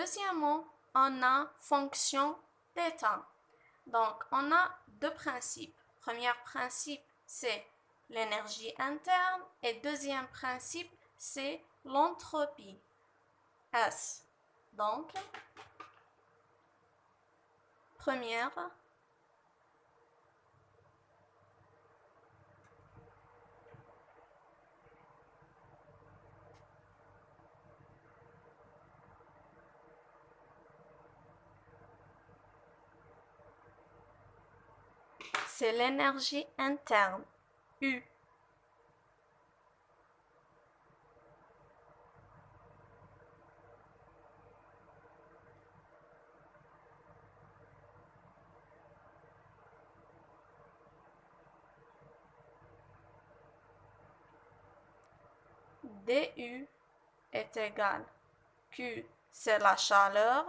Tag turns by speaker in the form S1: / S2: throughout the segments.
S1: Deuxièmement, on a fonction d'état. Donc, on a deux principes. Premier principe, c'est l'énergie interne et deuxième principe, c'est l'entropie. S. Donc, première, c'est l'énergie interne, U. DU est égal Q, c'est la chaleur,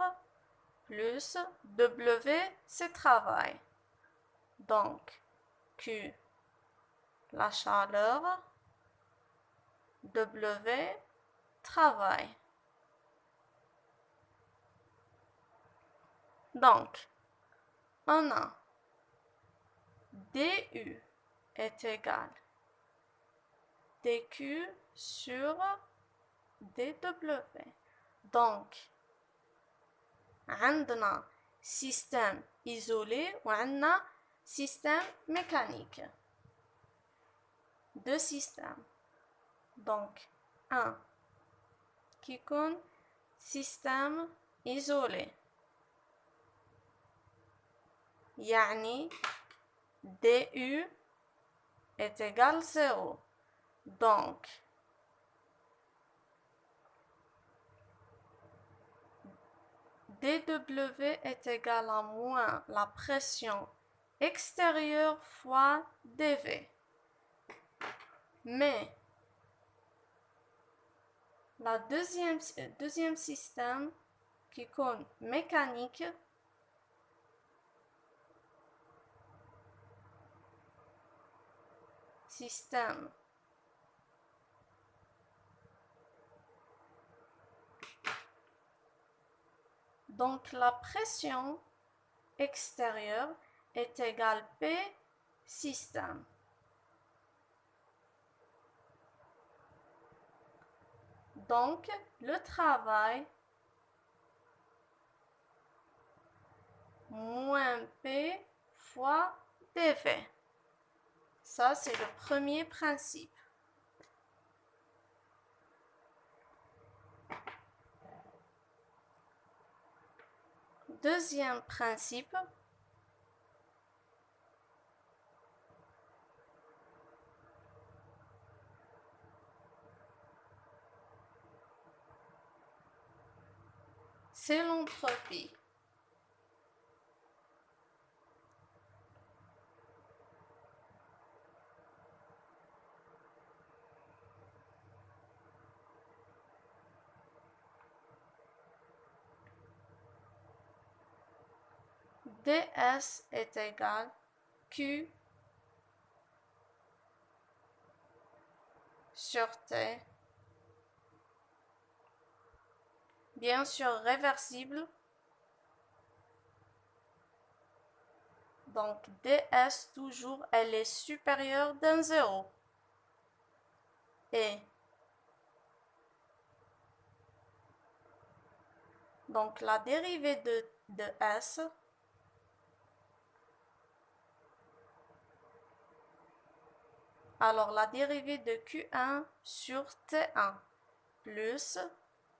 S1: plus W, c'est travail. Donc, Q, la chaleur, W, travail. Donc, on a DU est égal DQ sur DW. Donc, عندنا système isolé وعندنا système mécanique. Deux systèmes. Donc, un qui compte système isolé. يعني DU est égal 0. Donc, dW est égal à moins la pression extérieure fois dV. Mais, la deuxième système qui compte mécanique, système donc la pression extérieure est égale P système. Donc le travail moins P fois dV. Ça, c'est le premier principe. Deuxième principe, c'est l'entropie. ds est égal Q sur T. Bien sûr réversible. Donc ds toujours, elle est supérieure d'un 0. Et donc la dérivée de S, alors la dérivée de Q1 sur T1 plus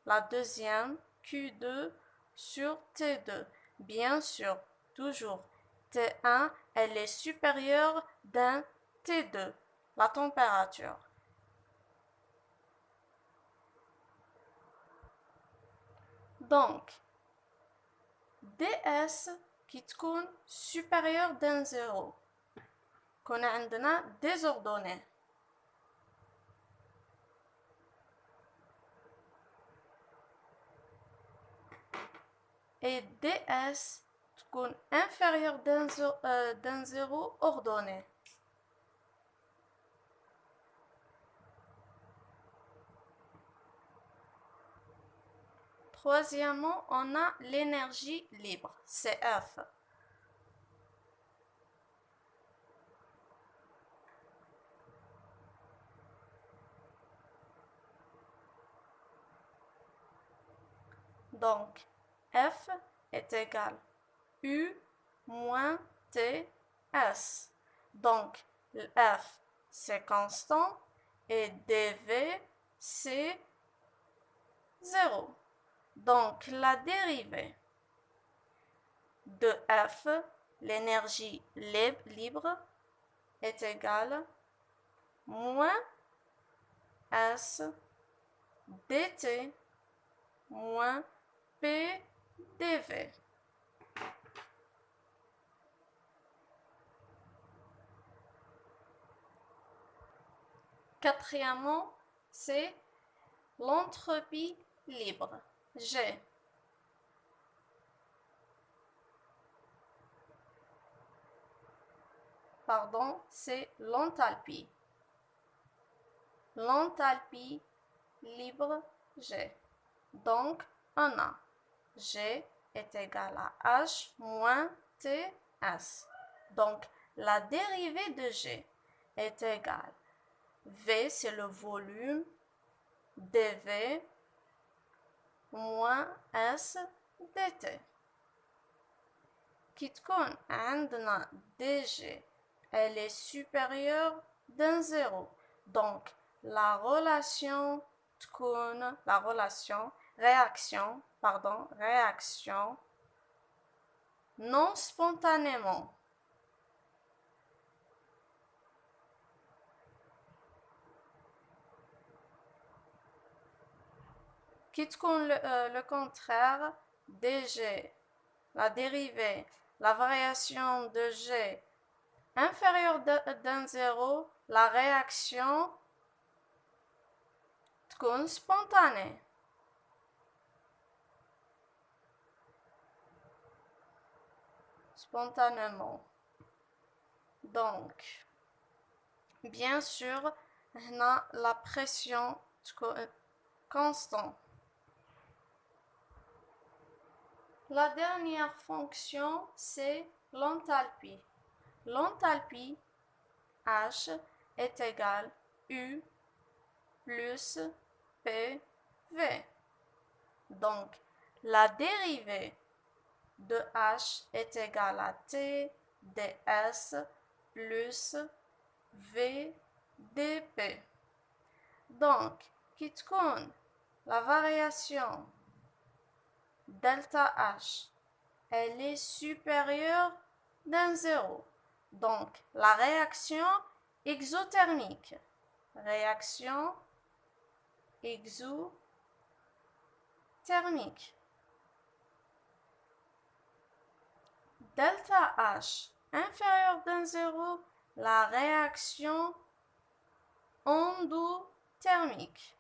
S1: la deuxième Q2 sur T2. Bien sûr, toujours T1, elle est supérieure d'un T2, la température. Donc, ds qui تكون supérieure d'un 0 كون عندنا désordonné. Et ds تكون inférieure d'un 0 ordonné. Troisièmement, on a l'énergie libre, CF. Donc, F est égal U moins TS. Donc, F, c'est constant et dV, c'est 0. Donc, la dérivée de F, l'énergie libre, est égale moins S dt moins P dV. Quatrièmement, c'est l'entropie libre, G. Pardon, c'est l'enthalpie. L'enthalpie libre, G. Donc, on a G est égal à H moins TS. Donc, la dérivée de G est égale V, c'est le volume, dV moins S dt. كي تكون عندنا dG elle est supérieure d'un zéro. Donc, la relation تكون réaction non spontanément. Qui تكون le contraire, dG, la dérivée, la variation de G inférieure d'un zéro, la réaction تكون spontanée. Spontanément. Donc, bien sûr, on a la pression constante. La dernière fonction, c'est l'enthalpie. L'enthalpie, H, est égal U plus PV. Donc, la dérivée de H est égale à T ds plus V dP. Donc, qui تكون la variation delta H, elle est supérieure d'un zéro. Donc, la réaction exothermique. Réaction exothermique. Delta H inférieur d'un zéro, la réaction endothermique.